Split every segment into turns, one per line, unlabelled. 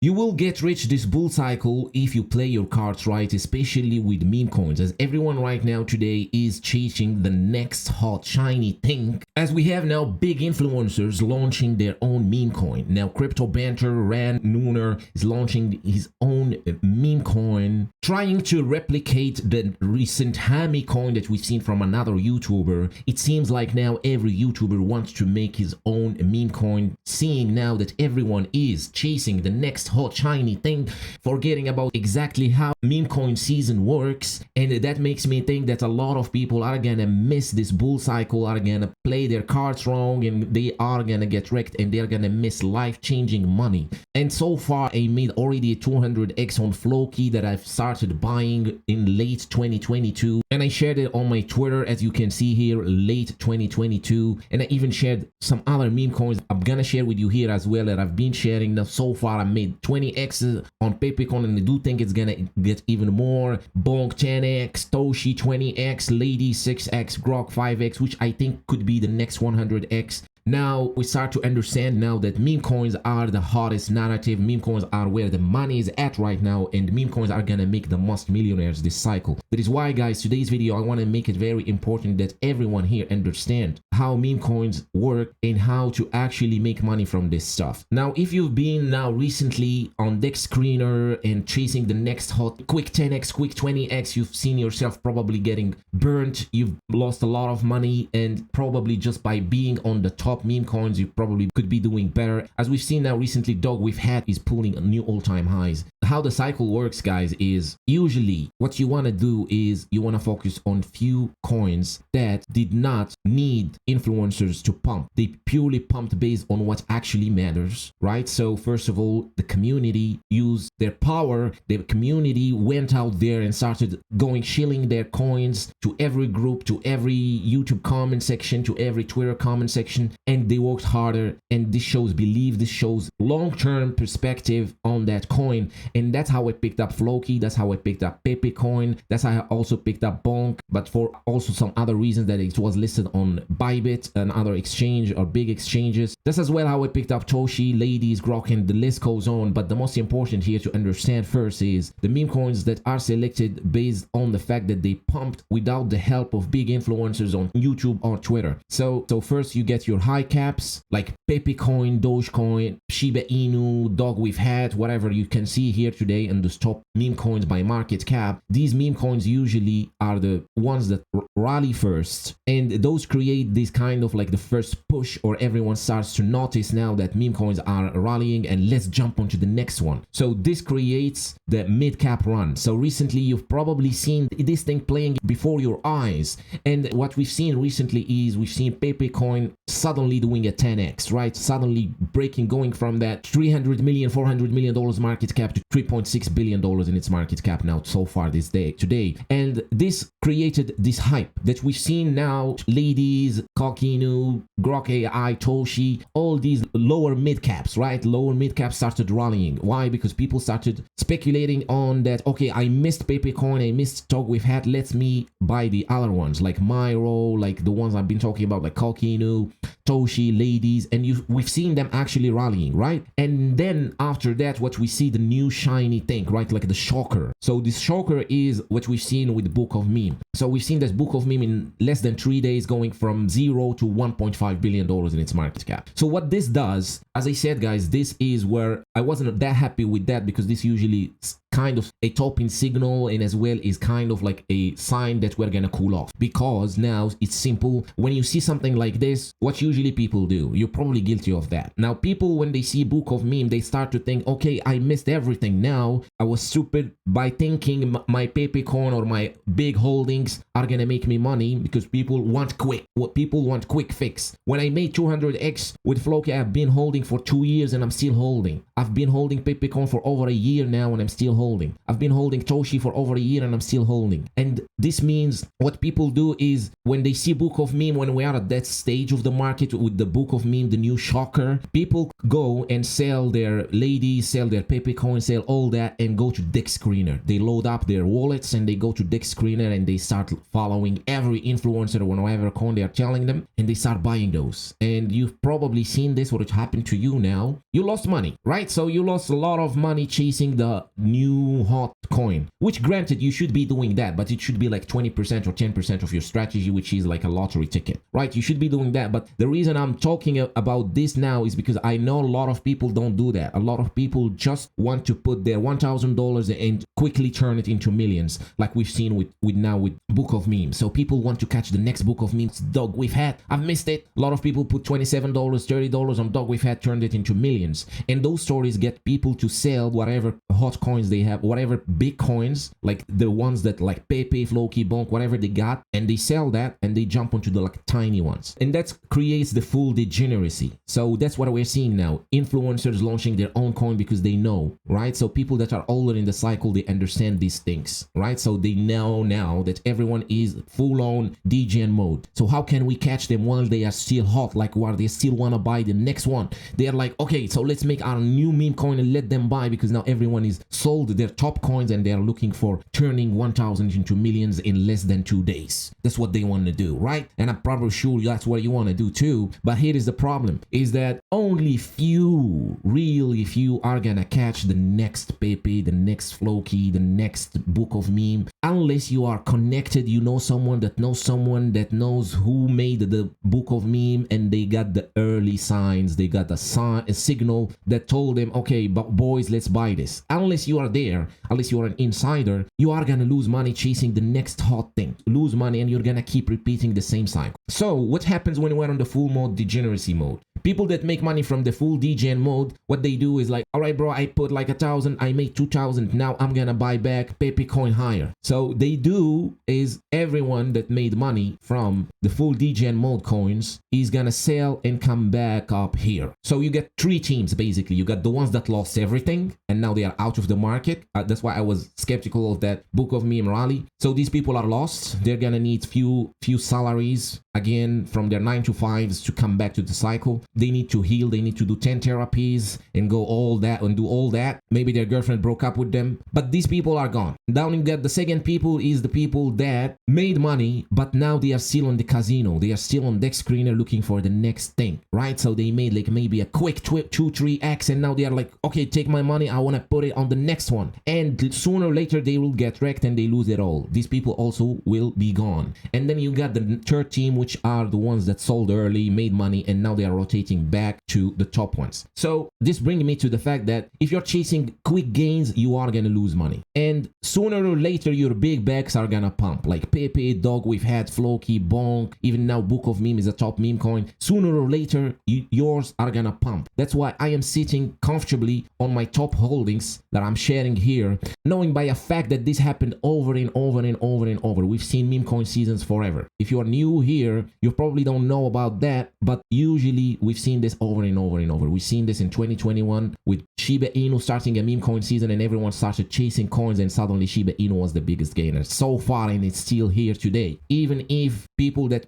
You will get rich this bull cycle if you play your cards right, especially with meme coins, as everyone right now today is chasing the next hot shiny thing, as we have now big influencers launching their own meme coin. Now Crypto Banter Ran Nooner is launching his own meme coin, trying to replicate the recent Hammy coin that we've seen from another YouTuber. It seems like now every YouTuber wants to make his own meme coin, seeing now that everyone is chasing the next hot shiny thing, forgetting about exactly how meme coin season works. And that makes me think that a lot of people are gonna miss this bull cycle, are gonna play their cards wrong, and they are gonna get wrecked, and they're gonna miss life-changing money. And so far I made already a 200x on Floki that I've started buying in late 2022, and I shared it on my Twitter, as you can see here, late 2022. And I even shared some other meme coins I'm gonna share with you here as well that I've been sharing. Now so far I made 20x on Pepe coin, and I do think it's gonna get even more. BONK 10x, Toshi 20x, Lady 6x, Grok 5x, which I think could be the next 100x. Now we start to understand now that meme coins are the hottest narrative. Meme coins are where the money is at right now, and meme coins are gonna make the most millionaires this cycle. That is why, guys, today's video I want to make it very important that everyone here understand how meme coins work and how to actually make money from this stuff. Now if you've been now recently on Dex Screener and chasing the next hot quick 10x, quick 20x, you've seen yourself probably getting burnt. You've lost a lot of money, and probably just by being on the top meme coins you probably could be doing better. As we've seen now recently, Dog We've Had is pulling new all-time highs. How the cycle works, guys, is usually what you want to do is you want to focus on few coins that did not need influencers to pump. They purely pumped based on what actually matters, right? So first of all, the community used their power. The community went out there and started shilling their coins to every group, to every YouTube comment section, to every Twitter comment section, and they worked harder. And this shows belief, this shows long-term perspective on that coin. And that's how I picked up Floki, that's how I picked up Pepe coin, that's how I also picked up BONK, but for also some other reasons that it was listed on Bybit, another exchange or big exchanges. That's as well how I picked up Toshi, Ladies, Grok, and the list goes on. But the most important here to understand first is the meme coins that are selected based on the fact that they pumped without the help of big influencers on YouTube or Twitter. So first you get your high caps like Pepe coin, Dogecoin, Shiba Inu, Dog We've Had, whatever you can see here today in the top meme coins by market cap. These meme coins usually are the ones that rally first, and those create this kind of like the first push, or everyone starts to notice now that meme coins are rallying and let's jump onto the next one. So this creates the mid cap run. So recently you've probably seen this thing playing before your eyes, and what we've seen recently is we've seen Pepe coin suddenly doing a 10x, right? Suddenly breaking, going from that $300 million, $400 million market cap to $3.6 billion in its market cap now so far today. And this created this hype that we've seen now. Ladies, Kokinu, Grok AI, Toshi, all these lower mid caps, right? Lower mid caps started rallying. Why? Because people started speculating on that, okay, I missed Pepe coin, I missed Dog We've Had, let me buy the other ones like Myro, like the ones I've been talking about, like Kokinu, Toshi, Ladies, and we've seen them actually rallying, right? And then after that, what we see, the new shiny thing, right? Like the shocker. So this shocker is what we've seen with Book of Meme. So we've seen this Book of Meme in less than 3 days going from 0 to $1.5 billion in its market cap. So what this does, as I said, guys, this is where I wasn't that happy with that, because this usually kind of a topping signal, and as well is kind of like a sign that we're gonna cool off. Because now it's simple, when you see something like this, what usually people do, you're probably guilty of that. Now people, when they see Book of Meme, they start to think, okay, I missed everything. Now I was stupid by thinking my Pepe coin or my big holdings are gonna make me money, because people want quick fix. When I made 200x with Floki, I've been holding for 2 years and I'm still holding. I've been holding Pepe coin for over a year now and I'm still holding. holding. I've been holding Toshi for over a year and I'm still holding. And this means what people do is when they see Book of Meme, when we are at that stage of the market with the Book of Meme, the new shocker, people go and sell their ladies, sell their Pepe coin, sell all that and go to Dex Screener. They load up their wallets and they go to Dex Screener and they start following every influencer or whatever coin they are telling them and they start buying those. And you've probably seen this, what it happened to you now. You lost money, right? So you lost a lot of money chasing the new hot coin, which granted you should be doing that, but it should be like 20% or 10% of your strategy, which is like a lottery ticket, right? You should be doing that. But the reason I'm talking about this now is because I know a lot of people don't do that. A lot of people just want to put their $1,000 and quickly turn it into millions, like we've seen with Book of Memes. So people want to catch the next Book of Memes. Dog we've had, I've missed it. A lot of people put $27, $30 on Dog we've had, turned it into millions. And those stories get people to sell whatever hot coins they have, whatever big coins, like the ones that like Pepe, Floki, Bonk, whatever they got, and they sell that and they jump onto the like tiny ones. And that creates the full degeneracy. So that's what we're seeing now. Influencers launching their own coin because they know, right? So people that are older in the cycle, they understand these things, right? So they know now that everyone is full on DGN mode. So how can we catch them while they are still hot, like while they still want to buy the next one? They are like, okay, so let's make our new meme coin and let them buy, because now everyone is sold their top coins and they are looking for turning 1,000 into millions in less than 2 days. That's what they want to do, right? And I'm probably sure that's what you want to do too. But here is the problem, is that only few, really few, are gonna catch the next Pepe, the next Floki, the next Book of Meme, unless you are connected, you know someone that knows who made the Book of Meme and they got the early signs, they got a signal that told them, okay, but boys, let's buy this. Unless you are there, unless you are an insider, you are gonna lose money chasing the next hot thing. Lose money and you're gonna keep repeating the same cycle. So what happens when we're on the full mode degeneracy mode? People that make money from the full DGN mode, what they do is like, all right, bro, I put like 1,000, I made 2,000. Now I'm gonna buy back Pepe coin higher. So they do is everyone that made money from the full DGN mode coins is gonna sell and come back up here. So you get three teams basically. You got the ones that lost everything and now they are out of the market. That's why I was skeptical of that Book of Meme rally. So these people are lost. They're gonna need few salaries again from their 9-to-5s to come back to the cycle. They need to heal, they need to do 10 therapies and go all that and do all that. Maybe their girlfriend broke up with them, but these people are gone. Down in that, the second people is the people that made money, but now they are still on the casino. They are still on Dex Screener looking for the next thing, right? So they made like maybe a quick 2-3x and now they are like, okay, take my money, I want to put it on the next one. And sooner or later they will get wrecked and they lose it all. These people also will be gone. And then you got the third team, which are the ones that sold early, made money, and now they are rotating back to the top ones. So this brings me to the fact that if you're chasing quick gains, you are gonna lose money. And sooner or later, your big bags are gonna pump. Like Pepe, Dog, we've had Floki, Bonk, even now Book of Meme is a top meme coin. Sooner or later, yours are gonna pump. That's why I am sitting comfortably on my top holdings that I'm sharing here, knowing by a fact that this happened over and over and over and over. We've seen meme coin seasons forever. If you are new here, you probably don't know about that, but usually we've seen this over and over and over. We've seen this in 2021 with Shiba Inu starting a meme coin season and everyone started chasing coins and suddenly Shiba Inu was the biggest gainer so far, and it's still here today. Even if people that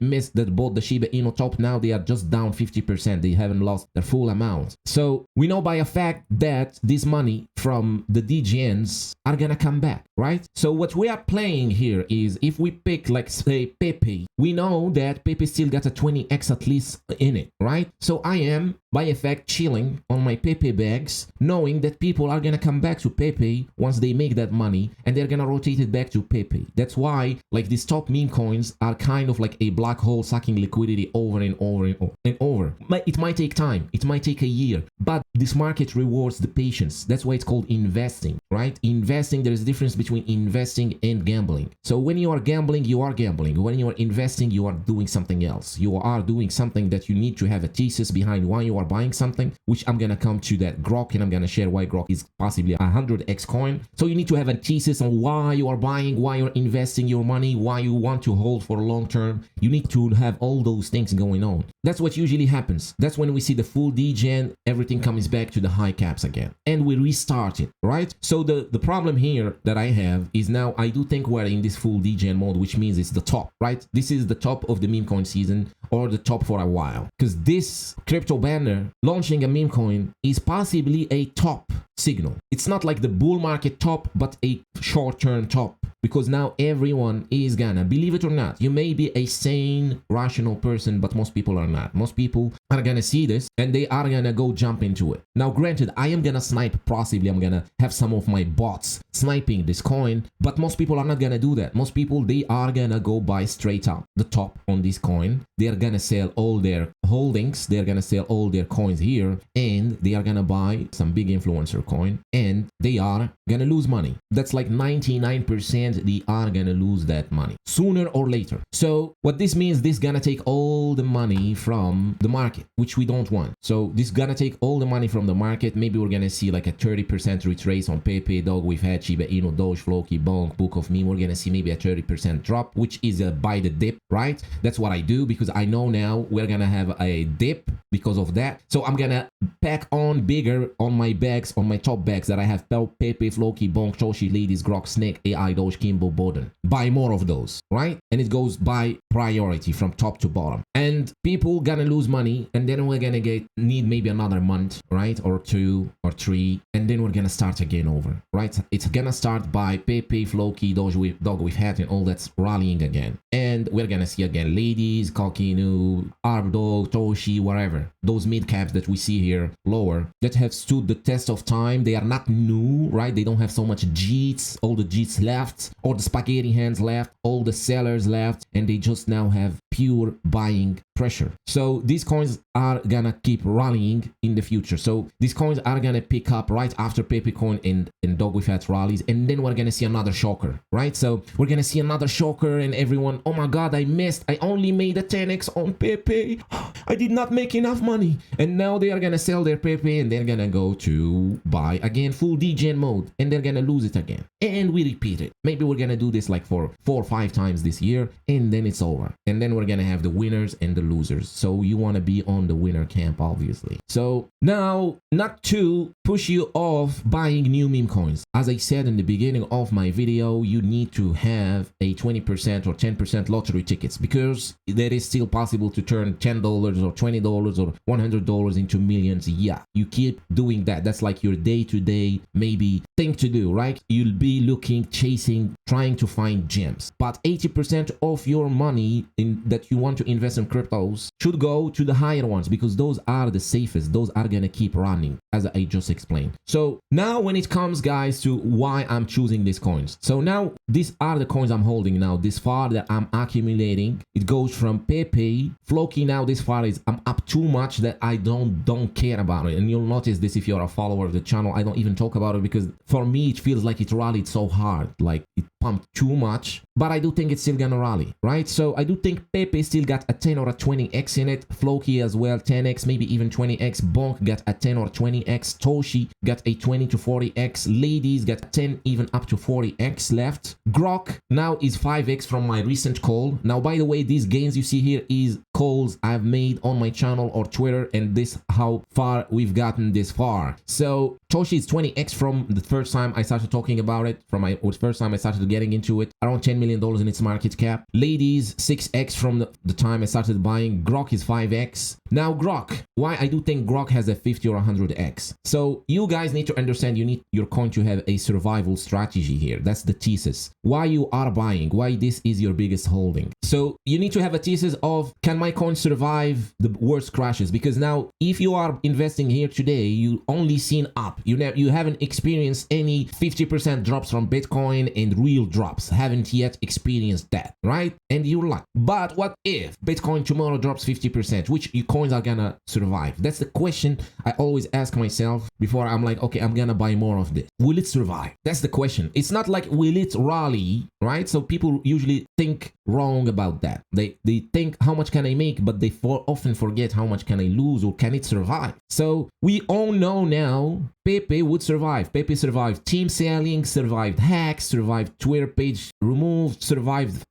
bought the Shiba Inu top now, they are just down 50%. They haven't lost their full amount. So we know by a fact that this money from the DGNs are gonna come back, right? So what we are playing here is if we pick like say Pepe, we know that Pepe still got a 20x at least in it, right? So I am by effect chilling on my Pepe bags, knowing that people are gonna come back to Pepe once they make that money and they're gonna rotate it back to Pepe. That's why like these top meme coins are kind of like a black hole sucking liquidity over and over and over. It might take time, it might take a year, but this market rewards the patience. That's why it's called investing, right? Investing, there is a difference between investing and gambling. So when you are gambling, you are gambling. When you are investing, investing, you are doing something else. You are doing something that you need to have a thesis behind why you are buying something, which I'm gonna come to that Grok, and I'm gonna share why Grok is possibly a 100x coin. So you need to have a thesis on why you are buying, why you're investing your money, why you want to hold for long term. You need to have all those things going on. That's what usually happens. That's when we see the full degen, everything comes back to the high caps again, and we restart it, right? So the problem here that I have is now I do think we're in this full degen mode, which means it's the top, right? This is the top of the meme coin season, or the top for a while, because this crypto banner launching a meme coin is possibly a top signal. It's not like the bull market top, but a short-term top, because now everyone is gonna, believe it or not, you may be a sane, rational person, but most people are not. Most people are gonna see this and they are gonna go jump into it. Now, granted, I am gonna snipe, possibly I'm gonna have some of my bots sniping this coin, but most people are not gonna do that. Most people, they are gonna go buy straight up the top on this coin. They are gonna sell all their holdings, they're gonna sell all their coins here, and they are gonna buy some big influencer coin, and they are gonna lose money. That's like 99% they are gonna lose that money sooner or later. So what this means, this gonna take all the money from the market, which we don't want. So this gonna take all the money from the market. Maybe we're gonna see like a 30% retrace on Pepe, Dog, we've had Shiba Inu, Doge, Floki, Bonk, Book of Meme. We're gonna see maybe a 30% drop, which is a buy the dip, right? That's what I do, because I know now we're gonna have a dip because of that. So I'm gonna pack on bigger on my bags, on my top bags that I have Pepe, Floki, Bonk, Toshi, Ladies, Grok, Snake, AI, Doge, Kimbo, Boden. Buy more of those, right? And it goes by priority from top to bottom. And people gonna lose money, and then we're gonna need maybe another month, right? Or 2 or 3, and then we're gonna start again over, right? It's gonna start by Pepe, Floki, Doge, Dog with Hat, and all that's rallying again. And we're gonna see again Ladies, Kokinu, Arbdog, Toshi, whatever. Those mid caps that we see here lower that have stood the test of time. They are not new, right? They don't have so much JITs, all the JITs left, or the spaghetti hands left, all the sellers left, and they just now have pure buying pressure. So these coins are gonna keep rallying in the future. So these coins are gonna pick up right after Pepe coin and Dog with Hat rallies, and then we're gonna see another shocker, right? So we're gonna see another shocker, and everyone, oh my god, I missed, I only made a 10x on Pepe, I did not make enough money. And now they are gonna sell their Pepe, and they're gonna go to buy again full degen mode, and they're gonna lose it again, and we repeat it. Maybe we're gonna do this like for 4 or 5 times this year, and then it's over, and then we're gonna have the winners and the losers. So you want to be on the winner camp, obviously. So now, not to push you off buying new meme coins, as I said in the beginning of my video, you need to have a 20% or 10% lottery tickets, because that is still possible to turn $10 or $20 or $100 into millions. Yeah, you keep doing that. That's like your day-to-day maybe thing to do, right? You'll be looking, chasing, trying to find gems, but 80% of your money that you want to invest in cryptos should go to the higher ones, because those are the safest. Those are gonna keep running, as I just explained. So now when it comes, guys, to why I'm choosing these coins. So now these are the coins I'm holding now this far that I'm accumulating. It goes from Pepe, Floki. Now this far is I'm up too much that I don't care about it. And you'll notice this if you're a follower of the channel. I don't even talk about it, because for me it feels like it rallied so hard, like it pumped too much, but I do think it's still gonna rally, right? So I do think Pepe still got a 10 or a 20x in it, Floki as well 10x, maybe even 20x, Bonk got a 10 or 20x, Toshi got a 20 to 40x, Ladies got 10 even up to 40x left. Grok now is 5x from my recent call. Now, by the way, these gains you see here is calls I've made on my channel or Twitter, and this how far we've gotten this far. So Toshi is 20x from the first time I started talking about it, from my first time I started getting into it, around $10 million in its market cap. Ladies 6x from the time I started buying. Grok is 5x. Now Grok, why I do think Grok has a 50 or 100x. So you guys need to understand, you need your coin to have a survival strategy here. That's the thesis. Why you are buying, why this is your biggest holding. So you need to have a thesis of, can my my coins survive the worst crashes? Because now, if you are investing here today, you only seen up. You haven't experienced any 50% drops from Bitcoin and real drops. Haven't yet experienced that, right? And you're like, but what if Bitcoin tomorrow drops 50%? Which coins are gonna survive? That's the question I always ask myself before I'm like, okay, I'm gonna buy more of this. Will it survive? That's the question. It's not like, will it rally, right? So people usually think wrong about that. They think, how much can I make? But they often forget how much can I lose, or can it survive? So we all know now Pepe would survive. Pepe survived team selling, survived hacks, survived Twitter page removed, survived,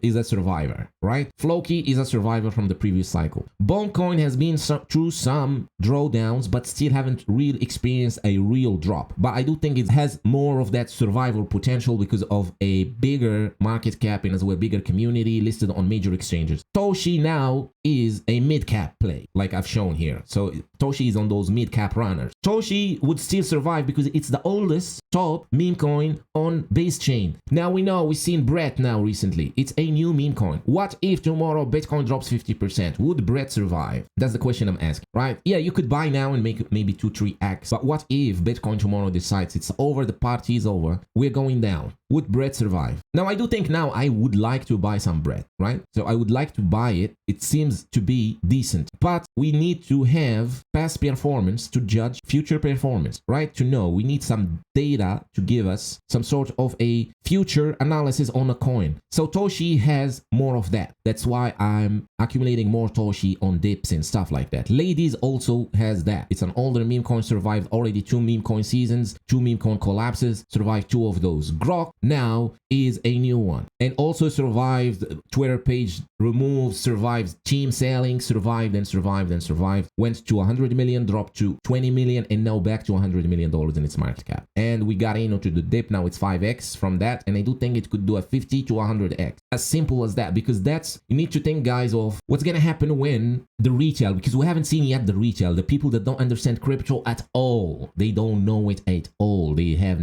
is a survivor, right? Floki is a survivor from the previous cycle. BONK Coin has been through some drawdowns, but still haven't really experienced a real drop. But I do think it has more of that survival potential because of a bigger market cap and as well bigger community listed on major exchanges. Toshi now is a mid-cap play, like I've shown here. So Toshi is on those mid-cap runners. Toshi would still survive because it's the oldest top meme coin on base chain. Now we know, we've seen Brett now recently. It's a new meme coin. What if tomorrow Bitcoin drops 50%? Would Brett survive? That's the question I'm asking, right? Yeah, you could buy now and make maybe 2-3x. But what if Bitcoin tomorrow decides it's over, the party is over, we're going down? Would Brett survive? Now, I do think now I would like to buy some Brett, right? So I would like to buy it. It seems to be decent, but we need to have past performance to judge future performance, right? To know, we need some data to give us some sort of a future analysis on a coin. So Toshi has more of that. That's why I'm accumulating more Toshi on dips and stuff like that. Ladies also has that. It's an older meme coin, survived already 2 meme coin seasons, 2 meme coin collapses, survived 2 of those. Grok now is a new one and also survived Twitter page removed, survived team selling, survived and survived and survived, went to 100 million, dropped to 20 million, and now back to 100 million dollars in its market cap. And we got into the dip. Now it's 5x from that, and I do think it could do a 50 to 100x. As simple as that, because that's, you need to think, guys, of what's gonna happen when the retail, because we haven't seen yet the retail, the people that don't understand crypto at all, they don't know it at all, they have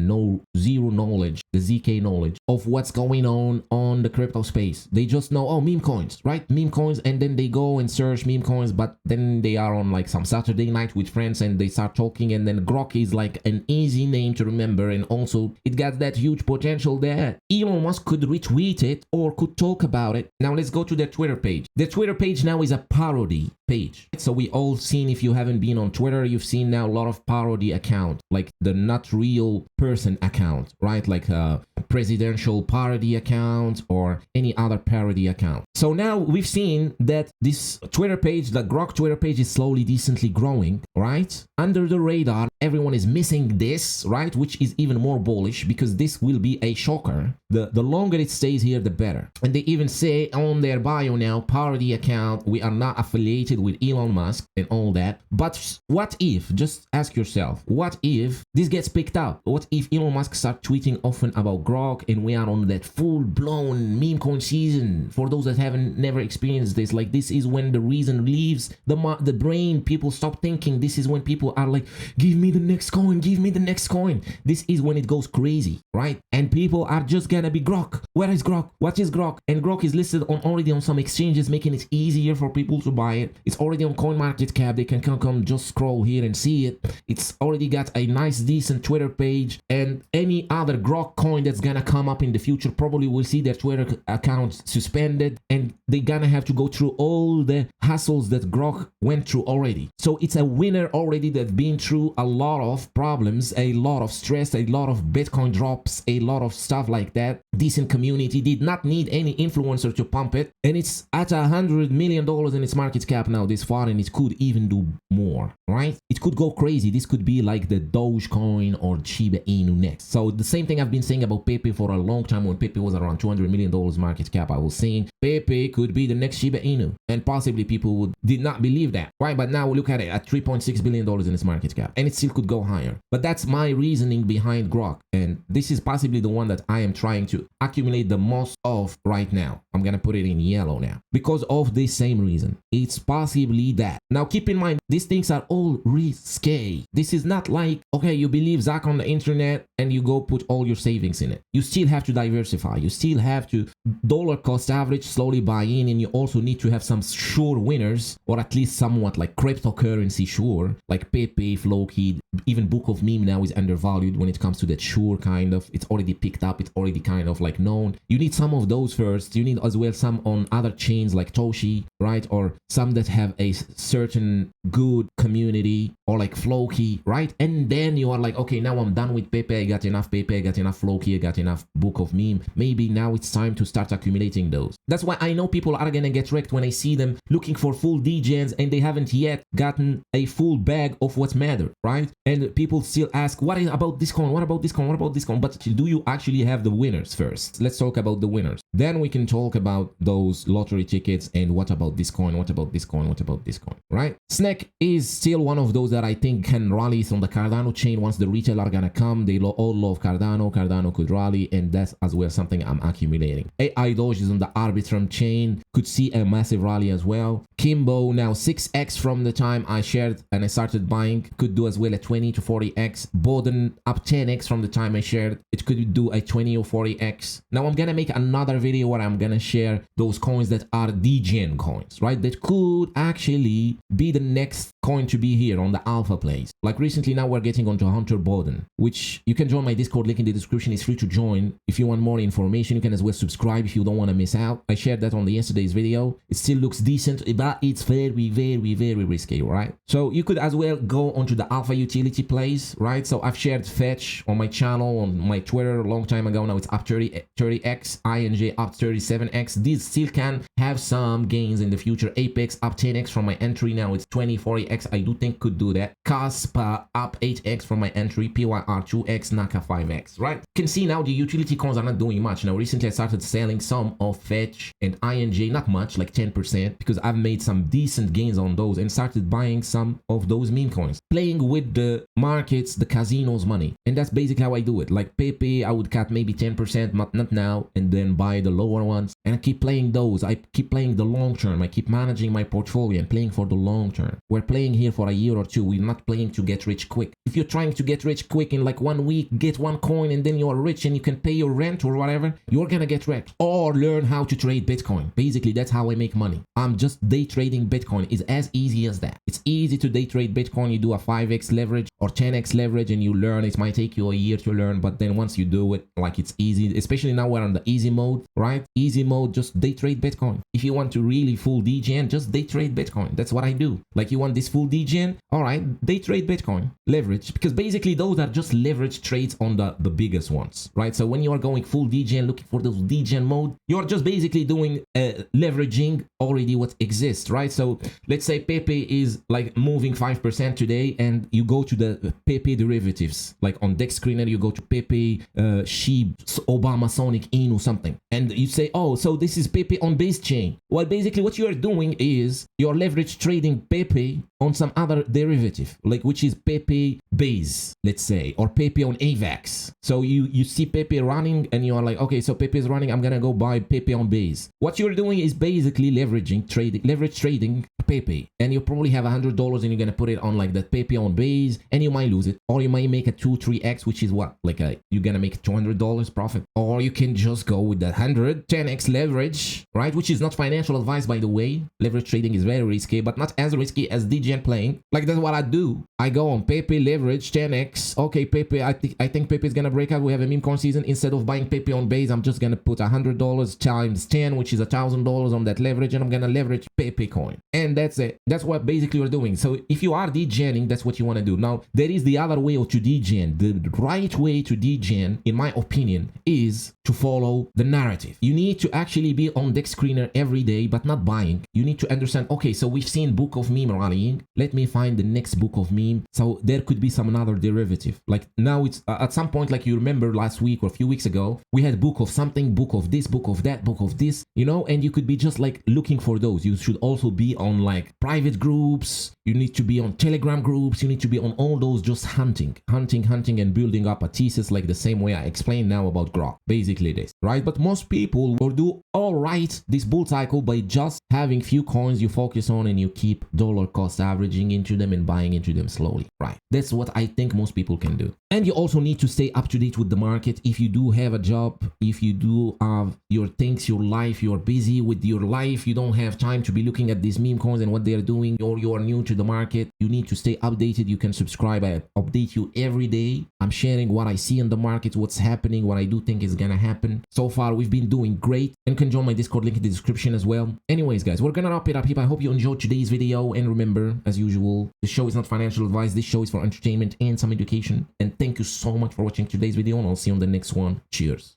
zero knowledge, the ZK knowledge of what's going on the crypto space. They just know, oh, meme coins, right? Meme coins, and then they go and search meme coins, but then they are on like some Saturday night with friends and they start talking, and then Grok is like an easy name to remember, and also it got that huge potential there. Elon Musk could retweet it or could talk about it. Now let's go to the Twitter page. The Twitter page now is a parody page. So we all seen, if you haven't been on Twitter, you've seen now a lot of parody account, like the not real person account, right? Like a presidential parody account or any other parody account. So now we've seen that this Twitter page, the Grok Twitter page, is slowly decently growing, right? Under the radar, everyone is missing this, right? Which is even more bullish because this will be a shocker. The longer it stays here, the better. And they even say on their bio now, parody account, we are not affiliated with Elon Musk and all that. But what if, just ask yourself, what if this gets picked up? What if Elon Musk starts tweeting often about Grok and we are on that full-blown meme coin season? For those that haven't never experienced this, like this is when the reason leaves the brain. People stop thinking. This is when people are like, give me the next coin, give me the next coin. This is when it goes crazy, right? And people are just gonna be Grok. Where is Grok? What is Grok? And Grok is listed already on some exchanges, making it easier for people to buy it. It's already on CoinMarketCap. They can come just scroll here and see it. It's already got a nice decent Twitter page, and any other Grok coin that's gonna come up in the future probably will see their Twitter account suspended, and they're gonna have to go through all the hassles that Grok went through already. So it's a winner already that's been through a lot of problems, a lot of stress, a lot of Bitcoin drops, a lot of stuff like that. Decent community, did not need any influencer to pump it, and it's at $100 million in its market cap now this far, and it could even do more, right? It could go crazy. This could be like the Dogecoin or Shiba Inu next. So the same thing I've been saying about Pepe for a long time. When Pepe was around $200 million market cap, I was saying Pepe could be the next Shiba Inu, and possibly people did not believe that, right? But now look at it, at $3.6 billion in its market cap, and it still could go higher. But that's my reasoning behind behind Grok, and this is possibly the one that I am trying to accumulate the most of right now. I'm gonna put it in yellow now because of the same reason. It's possibly that. Now keep in mind, these things are all risky. This is not like, okay, you believe Zack on the internet and you go put all your savings in it. You still have to diversify. You still have to dollar cost average, slowly buy in, and you also need to have some sure winners, or at least somewhat like cryptocurrency sure, like Pepe, Floki. Even Book of Meme now is undervalued when it comes to that sure kind of. It's already picked up. It's already kind of like known. You need some of those first. You need as well some on other chains like Toshi, right? Or some that have a certain good community, or like Floki, right? And then you are like, okay, now I'm done with Pepe. I got enough Pepe. I got enough Floki. I got enough Book of Meme. Maybe now it's time to start accumulating those. That's why I know people are gonna get wrecked when I see them looking for full degens and they haven't yet gotten a full bag of what's matter, right? And people still ask, what is about this coin? What about this coin? What about this coin? But do you actually have the winners first? Let's talk about the winners. Then we can talk about those lottery tickets and what about this coin? What about this coin? What about this coin, right? Snack is still one of those that I think can rally on the Cardano chain. Once the retail are gonna come, they all love Cardano. Cardano could rally, and that's as well something I'm accumulating. AI Doge is on the Arbitrum chain, could see a massive rally as well. Kimbo now 6x from the time I shared and I started buying, could do as well a 20 to 40x. Boden up 10x from the time I shared, it could do a 20 or 40x. Now I'm gonna make another video where I'm gonna share those coins that are degen coins, right? That could actually be the next coin to be here on the alpha plays. Like recently now we're getting onto Hunter Boden, which you can join my Discord, link in the description. It's free to join. If you want more information, you can as well subscribe if you don't want to miss out. I shared that on yesterday's video. It still looks decent, but it's very, very, very risky, right? So you could as well go onto the alpha utility plays, right? So I've shared Fetch on my channel, on my Twitter a long time ago. Now it's up 30x, INJ up 37x. These still can have some gains in the future. Apex up 10x from my entry. Now it's 20, 40x. I do think could do that. Caspa up 8x from my entry. PYR 2x, Naka 5x, right? You can see now the utility coins are not doing much. Now recently I started selling some of Fetch and INJ, not much, like 10%, because I've made some decent gains on those, and started buying some of those meme coins, playing with the markets, the casinos money. And that's basically how I do it. Like Pepe, I would cut maybe 10%, not now, and then buy the lower ones, and I keep playing those. I keep playing the long term. I keep managing my portfolio and playing for the long term. We're playing here for a year or two. We're not playing to get rich quick. If you're trying to get rich quick in like 1 week, get one coin and then you're rich and you can pay your rent or whatever, you're gonna get wrecked. Or learn how to trade Bitcoin. Basically, that's how I make money. I'm just day trading Bitcoin. It's as easy as that. It's easy to day trade Bitcoin. You do a 5x leverage or 10x leverage and you learn. It might take you a year to learn, but then once you do it, like, it's easy. Especially now we're on the easy mode, right? Easy mode, just day trade Bitcoin. If you want to really full degen, just day trade Bitcoin. That's what I do. Like, you want this full degen, all right, day trade Bitcoin, leverage, because basically those are just leverage trades on the biggest ones, right? So when you are going full degen, looking for those degen mode, you're just basically doing leveraging already what exists, right? So let's say Pepe is like moving 5% today, and you go to the Pepe derivatives, like on Dex Screener, you go to Pepe, SHIB, Obama, Sonic, Inu, something, and you say, oh, so this is Pepe on base chain. Well, basically what you are doing is you're leverage trading Pepe on some other derivative, like which is Pepe base, let's say, or Pepe on AVAX. So you see Pepe running and you are like, okay, so Pepe is running, I'm gonna go buy Pepe on base. What you're doing is basically leverage trading Pepe, and you probably have $100 and you're gonna put it on like that Pepe on base, and you might lose it, or you might make a 2-3x, which is what, like you're gonna make $200 profit. Or you can just go with that 110x leverage, right? Which is not financial advice, by the way. Leverage trading is very risky, but not as risky as degen playing. Like, that's what I do. I go on Pepe leverage 10x. Okay, Pepe, I think Pepe is gonna break out. We have a meme coin season. Instead of buying Pepe on base, I'm just gonna put $100 times 10, which is $1,000 on that leverage, and I'm gonna leverage Pepe coin. And that's it. That's what basically we're doing. So if you are degening, that's what you want to do. Now, there is the other way to degen. The right way to degen, in my opinion, is to follow the narrative. You need to actually be on Dex Screener every day, but not buying. You need to understand, okay, so we've seen Book of Meme rallying. Let me find the next Book of Meme. So there could be some another derivative. Like now it's at some point, like you remember last week or a few weeks ago, we had Book of something, Book of this, Book of that, Book of this, you know, and you could be just like looking for those. You should also be on like private groups. You need to be on Telegram groups. You need to be on all those just hunting and building up a thesis, like the same way I explained now about Grok. Basically this, right? But most people will do all right this bull cycle by just having few coins you focus on, and you keep dollar cost averaging into them and buying into them slowly, right? That's what I think most people can do. And you also need to stay up to date with the market. If you do have a job, if you do have your things, your life, you're busy with your life, you don't have time to be looking at these meme coins and what they're doing, or you are new to the market, you need to stay updated. You can subscribe. I update you every day. I'm sharing what I see in the market, what's happening, what I do think is gonna happen. So far, we've been doing great, and you can join my Discord link in the description as well. Anyways, guys, we're gonna wrap it up here. I hope you enjoyed today's video, and remember, as usual, this show is not financial advice. This show is for entertainment and some education. And thank you so much for watching today's video, and I'll see you on the next one. Cheers.